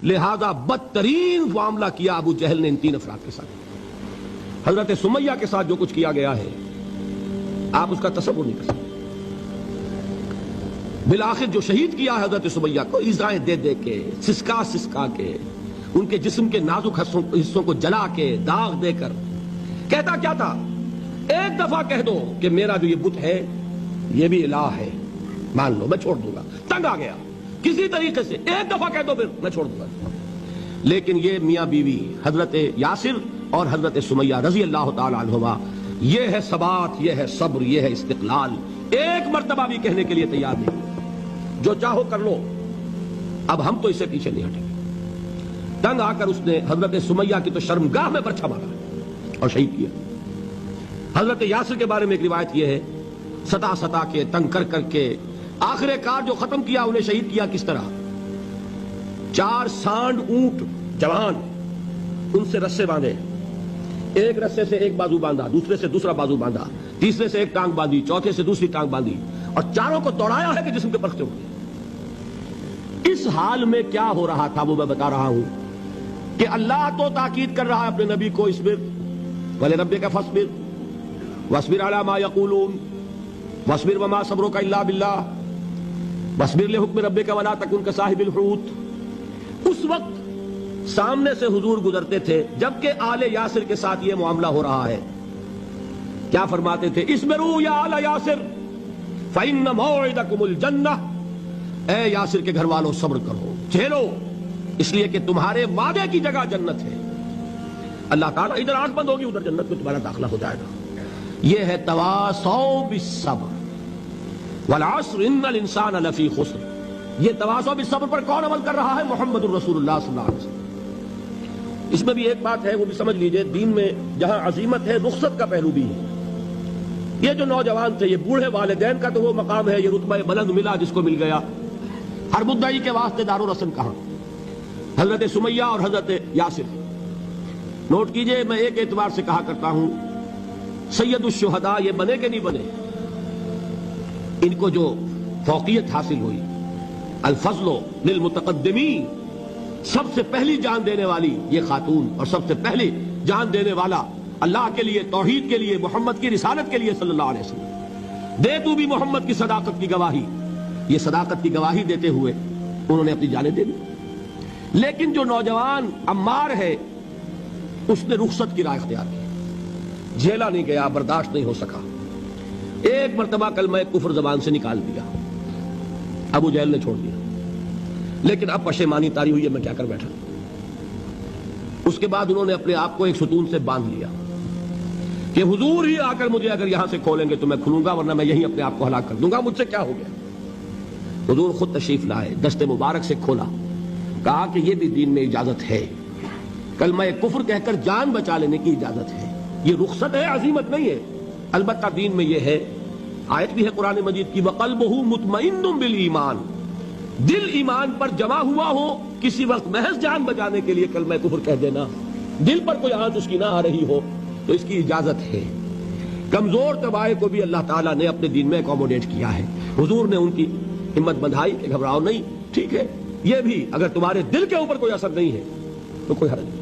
لہذا بدترین معاملہ کیا ابو جہل نے ان 3 افراد کے ساتھ۔ حضرت سمیہ کے ساتھ جو کچھ کیا گیا ہے آپ اس کا تصور نہیں کر سکتے۔ بالآخر جو شہید کیا ہے حضرت سمیہ کو ایذائیں دے دے کے، سسکا سسکا کے، ان کے جسم کے نازک حصوں کو جلا کے، داغ دے کر، کہتا کیا تھا؟ ایک دفعہ کہہ دو کہ میرا جو یہ بت ہے یہ بھی الہ ہے، مان لو میں چھوڑ دوں گا۔ تنگ آ گیا کسی طریقے سے، ایک دفعہ کہہ دو پھر میں چھوڑ دوں گا۔ لیکن یہ میاں بیوی حضرت یاسر اور حضرت سمیہ رضی اللہ تعالی عنہما، یہ ہے ثبات، یہ ہے صبر، یہ ہے استقلال، ایک مرتبہ بھی کہنے کے لیے تیار نہیں، جو چاہو کر لو، اب ہم تو اس سے پیچھے نہیں ہٹیں گے۔ تنگ آ کر اس نے حضرت سمیہ کی تو شرمگاہ میں برچھا مارا اور شہید کیا۔ حضرت یاسر کے بارے میں ایک روایت یہ ہے، ستا کے، تنگ کر کر کے، آخر کار جو ختم کیا، انہیں شہید کیا کس طرح؟ 4 سانڈ اونٹ جوان، ان سے رسے باندھے، ایک رسے سے ایک بازو باندھا، دوسرے سے دوسرا بازو باندھا، تیسرے سے ایک ٹانگ باندھی، چوتھے سے دوسری ٹانگ باندھی، اور چاروں کو دوڑایا ہے کہ جسم کے پرختے ہوئے۔ اس حال میں کیا ہو رہا تھا وہ میں بتا رہا ہوں کہ اللہ تو تاکید کر رہا ہے اپنے نبی کو، اصبر وَلِرَبِّكَ فَاصْبِرْ وَاصْبِرْ عَلَىٰ مَا يَقُولُونَ وَاصْبِرْ وَمَا صَبْرُكَ إِلَّا بِاللَّهِ وَاصْبِرْ لِحُكْمِ رَبِّكَ وَلَا تَكُنْ كَصَاحِبِ الْحُوتِ۔ اس وقت سامنے سے حضور گزرتے تھے جبکہ آل یاسر کے ساتھ یہ معاملہ ہو رہا ہے، کیا فرماتے تھے؟ اصبروا یا آل یاسر فَإِنَّ مَوْعِدَكُمُ الْجَنَّةُ، اے یاسر کے گھر والوں صبر کرو، جھیلو، اس لیے کہ تمہارے وعدے کی جگہ جنت ہے۔ اللہ تعالیٰ ادھر آنکھ بند ہوگی، ادھر جنت میں تمہارا داخلہ ہو جائے گا۔ یہ ہے تواصوا بالصبر والعصر ان الانسان لفی خسر۔ یہ تواصوا بالصبر پر کون عمل کر رہا ہے؟ محمد الرسول اللہ صلی اللہ علیہ وسلم۔ اس میں بھی ایک بات ہے، وہ بھی سمجھ لیجئے، دین میں جہاں عظیمت ہے رخصت کا پہلو بھی ہے۔ یہ جو نوجوان تھے، یہ بوڑھے والدین کا تو وہ مقام ہے، یہ رتبہ بلند ملا جس کو مل گیا۔ ہر مدعی کے واسطے دار و رسن کہاں؟ حضرت سمیہ اور حضرت یاسر۔ نوٹ کیجئے، میں ایک اعتبار سے کہا کرتا ہوں، سید الشہداء یہ بنے کہ نہیں بنے، ان کو جو فوقیت حاصل ہوئی، الفضل للمتقدمین، سب سے پہلی جان دینے والی یہ خاتون اور سب سے پہلی جان دینے والا اللہ کے لیے، توحید کے لیے، محمد کی رسالت کے لیے صلی اللہ علیہ وسلم، دے تو بھی محمد کی صداقت کی گواہی۔ یہ صداقت کی گواہی دیتے ہوئے انہوں نے اپنی جانیں دے دی۔ لیکن جو نوجوان عمار ہے اس نے رخصت کی راہ اختیار کی، جھیلا نہیں گیا، برداشت نہیں ہو سکا، ایک مرتبہ کلمہ کفر زبان سے نکال دیا، ابو جہل نے چھوڑ دیا، لیکن اب پشیمانی طاری ہوئی ہے، میں کیا کر بیٹھا۔ اس کے بعد انہوں نے اپنے آپ کو ایک ستون سے باندھ لیا کہ حضور ہی آ کر مجھے اگر یہاں سے کھولیں گے تو میں کھلوں گا، ورنہ میں یہیں اپنے آپ کو ہلاک کر دوں گا، مجھ سے کیا ہو گیا۔ حضور خود تشریف لائے، دست مبارک سے کھولا، کہا کہ یہ بھی دین میں اجازت ہے، کلمہ کفر کہہ کر جان بچا لینے کی اجازت ہے، یہ رخصت ہے، عزیمت نہیں ہے۔ البتہ دین میں یہ ہے، آیت بھی ہے قرآن مجید کی، وَقَلْبُهُ مُطْمَئِنٌ بِالْإِيمَانِ، دل ایمان پر جمع ہوا ہو، کسی وقت محض جان بچانے کے لیے کلمہ کفر کہہ دینا، دل پر کوئی آنچ اس کی نہ آ رہی ہو تو اس کی اجازت ہے۔ کمزور طبائع کو بھی اللہ تعالیٰ نے اپنے دین میں اکوموڈیٹ کیا ہے۔ حضور نے ان کی ہمت بندھائی کہ گھبراؤ نہیں، ٹھیک ہے، یہ بھی اگر تمہارے دل کے اوپر کوئی اثر نہیں ہے تو کوئی حرج نہیں۔